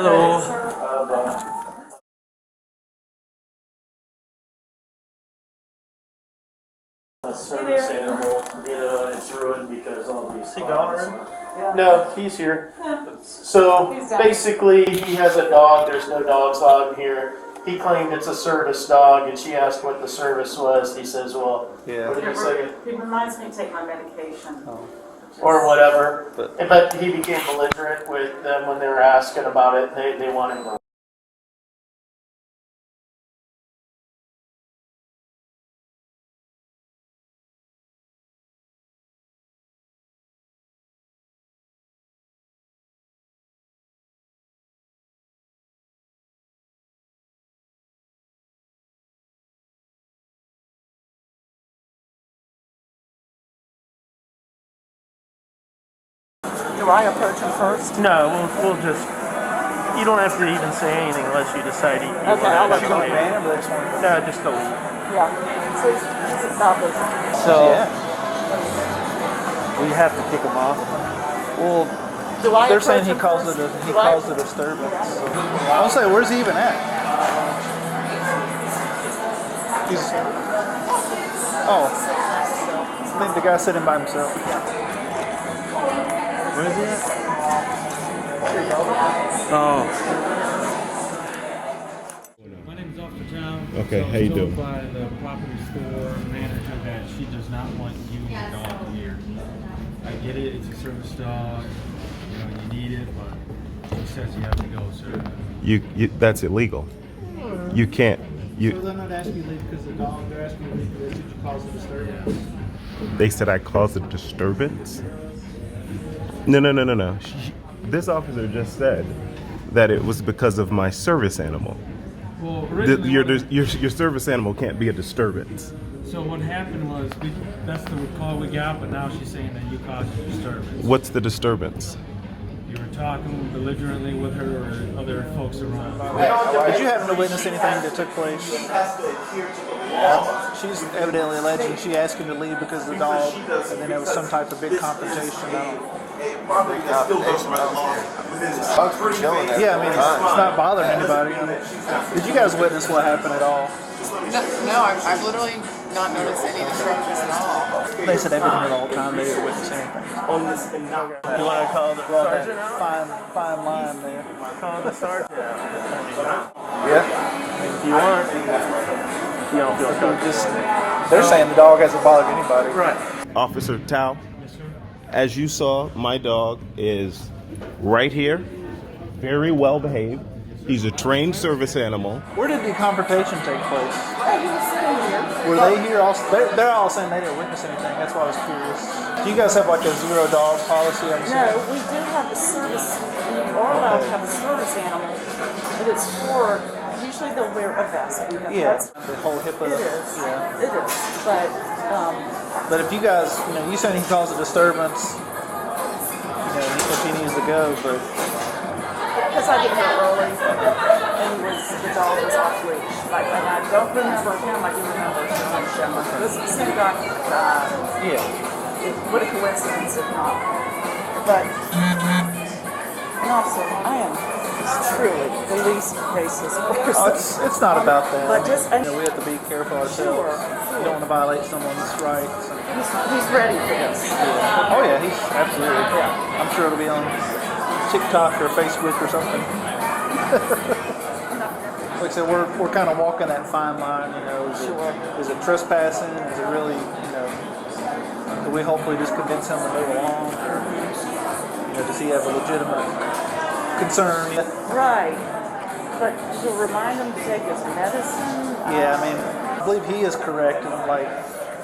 Hello. A service animal, it's ruined because all these. He gone already? No, he's here. So basically, he has a dog. There's no dogs on here. He claimed it's a service dog, and she asked what the service was. He says, "Well, what did he say?" He reminds me to take my medication. Or whatever. But he became belligerent with them when they were asking about it. They want him to. Do I approach him first? No, we'll just. You don't have to even say anything unless you decide you Okay, I'll let you go. No, just go. Yeah. So he's about this. So we have to kick him off. Well, Do I they're saying approach he him calls first? it a disturbance. I was say, where's he even at? He's. Oh, I think the guy's sitting by himself. Where is he at? Oh. My name is Officer Town. Okay, So how you I was doing? told by the property store manager that she does not want you and the dog here. I get it, it's a service dog, you know, you need it, but she says you have to go, sir. You that's illegal. You can't. So they're not asking you to leave because of the dog. They're asking you to leave because you cause a disturbance. They said I caused a disturbance. No. This officer just said that it was because of my service animal. Well, originally, Your service animal can't be a disturbance. so what happened was, that's the call we got, but now she's saying that you caused a disturbance. What's the disturbance? You were talking belligerently with her or other folks around. Did you happen to witness anything that took place? She's evidently alleging she asked him to leave because of the dog, and then there was some type of big confrontation. Yeah, I mean, it's not bothering anybody. I mean, did you guys witness what happened at all? No, I've literally not noticed any disturbance at all. They said they've been here the whole time. They didn't witness anything. You want to call the sergeant out? Fine line there. Call the sergeant. Yeah. If you want. You don't feel comfortable. They're saying the dog hasn't bothered anybody. Right. Officer Tao, as you saw, my dog is right here, very well behaved. He's a trained service animal. Where did the confrontation take place? He was sitting here. Were they here also? They're all saying they didn't witness anything. That's why I was curious. Do you guys have like a zero dog policy? I'm No, we do have a service. You are allowed to have a service animal, but it's for. Usually they'll wear a vest. That's, the whole HIPAA. it is. Yeah. It is. But But if you guys, you saying he caused a disturbance, if he needs to go, but because I get here early, and the dog was off leash. And I don't remember him. I do remember him. This is the same guy. What a coincidence, if not. But, and also, I am truly the least racist person. it's not about that. But just, we have to be careful ourselves. You don't want to violate someone's rights. he's ready for this. Oh yeah, he's absolutely. Yeah, I'm sure it'll be on TikTok or Facebook or something. Like I said, we're kind of walking that fine line. Is it trespassing? Is it really? Do we hopefully just convince him to move along? Does he have a legitimate concern? Right. But to remind him to take his medicine. Yeah, I mean, I believe he is correct in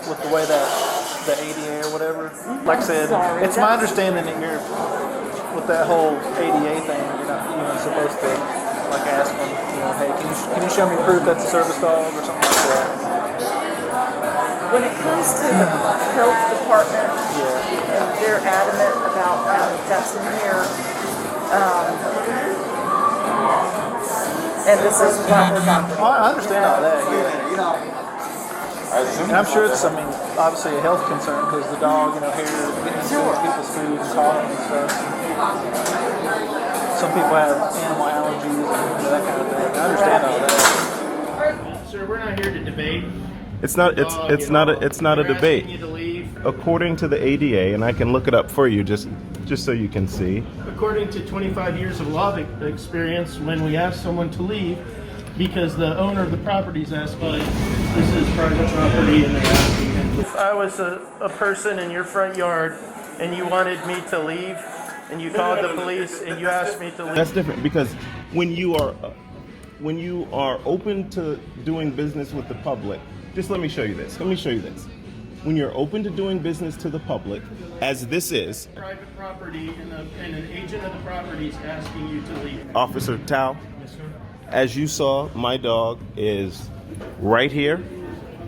with the way that the ADA or whatever. Like I said, it's my understanding that you're with that whole ADA thing. You're not even supposed to ask them, hey, can you show me proof that's a service dog or something like that. When it comes to the health department, and they're adamant about having pets in here, and this is what we're talking about. I understand all that, And I'm sure it's, obviously a health concern because the dog, hair getting into people's food and coughing and stuff. Some people have animal allergies allergies and that kind of thing. I understand all that. Sir, we're not here to debate. It's not a debate. You to leave. According to the ADA, and I can look it up for you just so you can see. According to 25 years of law experience, when we ask someone to leave, because the owner of the property is asking, this is private property, and they're asking him. If I was a person in your front yard and you wanted me to leave, and you called the police and you asked me to leave. That's different because when you are open to doing business with the public, just let me show you this. When you're open to doing business to the public, as this is, Private property and an agent of the property is asking you to leave. Officer Tao, as you saw, my dog is right here,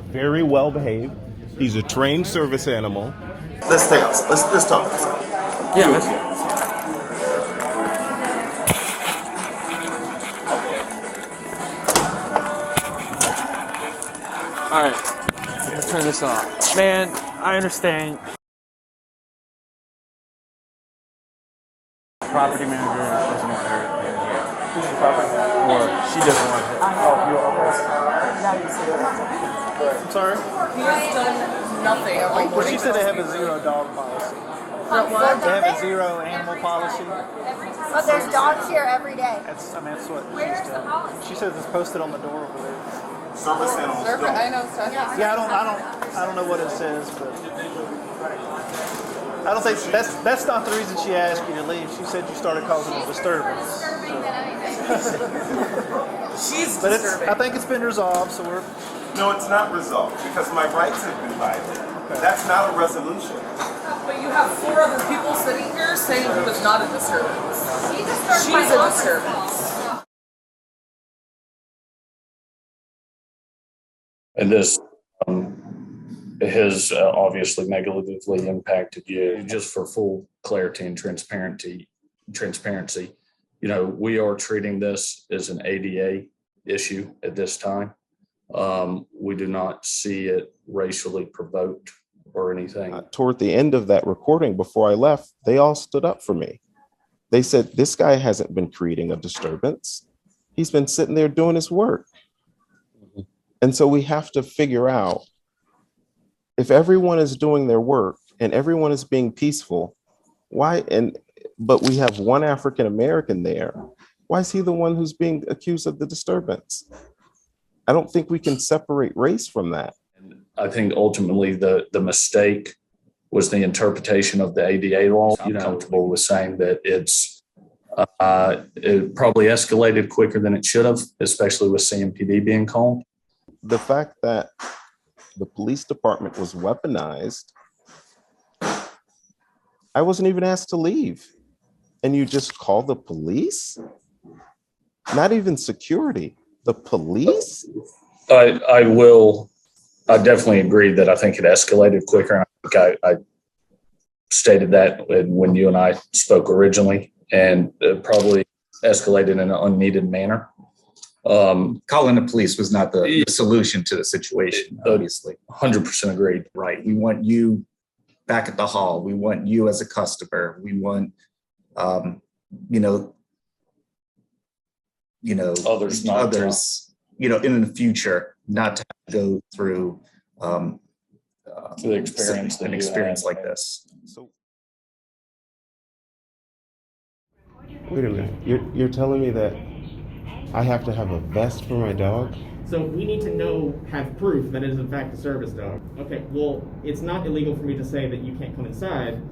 very well behaved. He's a trained service animal. Let's talk. Yeah, let's go. Alright, let's turn this off. Man, I understand. Property manager doesn't want her in here. Who's the property manager? Or she doesn't want her. I'm sorry? He has done nothing. I'm like, Well, she said they have a zero dog policy. They have a zero animal policy. But there's dogs here every day. That's what she's doing. She says it's posted on the door over there. Service animals I know stuff. Yeah, I don't know what it says, but I don't think that's not the reason she asked you to leave. She said you started causing a disturbance. She's But disturbing. I think it's been resolved, so we're. No, it's not resolved because my rights have been violated. That's not a resolution. But you have 4 other people sitting here saying it was not a disturbance. She's a disturbance. And this has obviously negatively impacted you. Just for full clarity and transparency, we are treating this as an ADA issue at this time. We do not see it racially provoked or anything. Toward the end of that recording, before I left, they all stood up for me. They said, this guy hasn't been creating a disturbance. He's been sitting there doing his work. And so we have to figure out if everyone is doing their work and everyone is being peaceful, but we have one African American there. Why is he the one who's being accused of the disturbance? I don't think we can separate race from that. I think ultimately the mistake was the interpretation of the ADA law. I'm comfortable with saying that it probably escalated quicker than it should have, especially with CMPD being called. The fact that the police department was weaponized, I wasn't even asked to leave. And you just call the police? Not even security, the police? I definitely agree that I think it escalated quicker. I think I stated that when you and I spoke originally, and it probably escalated in an unneeded manner. Calling the police was not the solution to the situation, obviously. 100% agreed. Right. We want you back at the hall. We want you as a customer. We want, others in the future not to have to go through The experience an experience like this. So, wait a minute. You're telling me that I have to have a vest for my dog? So we need to have proof that it is in fact a service dog. Okay, well, it's not illegal for me to say that you can't come inside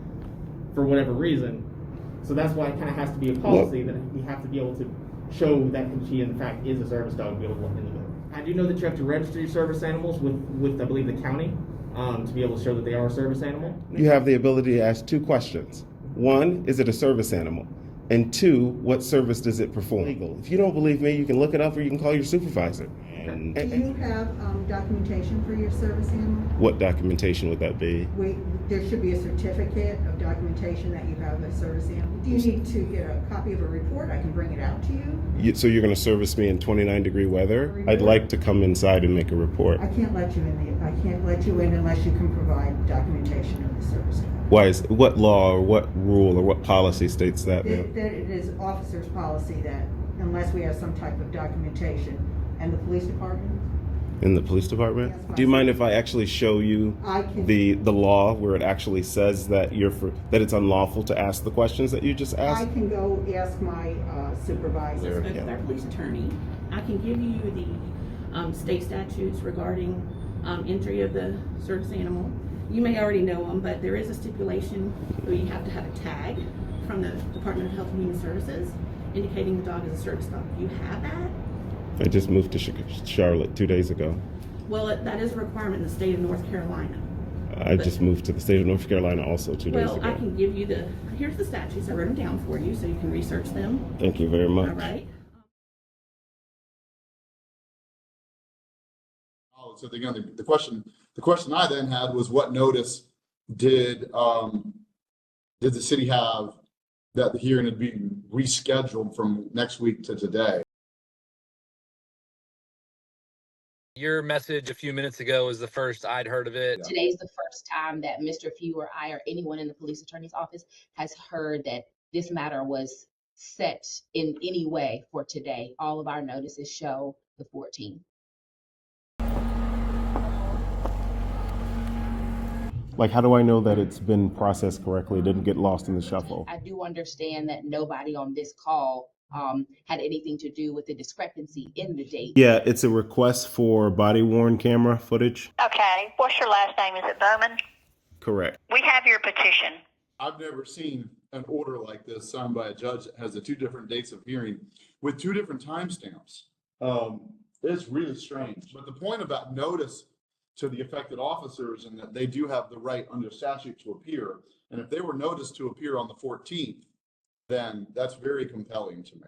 for whatever reason. So that's why it kind of has to be a policy that we have to be able to show that she in fact is a service dog to be able to look in the building. I do know that you have to register your service animals with I believe the county to be able to show that they are a service animal. You have the ability to ask 2 questions. 1, is it a service animal? And 2, what service does it perform? If you don't believe me, you can look it up or you can call your supervisor. Do you have documentation for your service animal? What documentation would that be? There should be a certificate of documentation that you have a service animal. Do you need to get a copy of a report? I can bring it out to you. So you're going to service me in 29-degree weather? I'd like to come inside and make a report. I can't let you in unless you can provide documentation of the service animal. What law or what rule or what policy states that? That it is officer's policy that unless we have some type of documentation. And the police department? In the police department? Yes, Do you mind if I actually show you I can. the law where it actually says that that it's unlawful to ask the questions that you just I asked? can go ask my supervisor. There. With our police attorney, I can give you the state statutes regarding entry of the service animal. You may already know them, but there is a stipulation where you have to have a tag from the Department of Health and Human Services indicating the dog is a service dog. Do you have that? I just moved to Charlotte 2 days ago. Well, that is a requirement in the state of North Carolina. I just moved to the state of North Carolina also 2 days Well, ago. I can give you here's the statutes. I wrote them down for you so you can research them. Thank you very much. All right. So again, the question I then had was, what notice did the city have that the hearing had been rescheduled from next week to today? Your message a few minutes ago was the first I'd heard of it. Today's the first time that Mr. Few or I or anyone in the police attorney's office has heard that this matter was set in any way for today. All of our notices show the 14th. Like, how do I know that it's been processed correctly? It didn't get lost in the shuffle? I do understand that nobody on this call had anything to do with the discrepancy in the date. Yeah, it's a request for body-worn camera footage. Okay, what's your last name? Is it Bowman? Correct. We have your petition. I've never seen an order like this signed by a judge that has the 2 different dates of hearing with 2 different timestamps. It's really strange. But the point about notice to the affected officers and that they do have the right under statute to appear, and if they were noticed to appear on the 14th, then that's very compelling to me.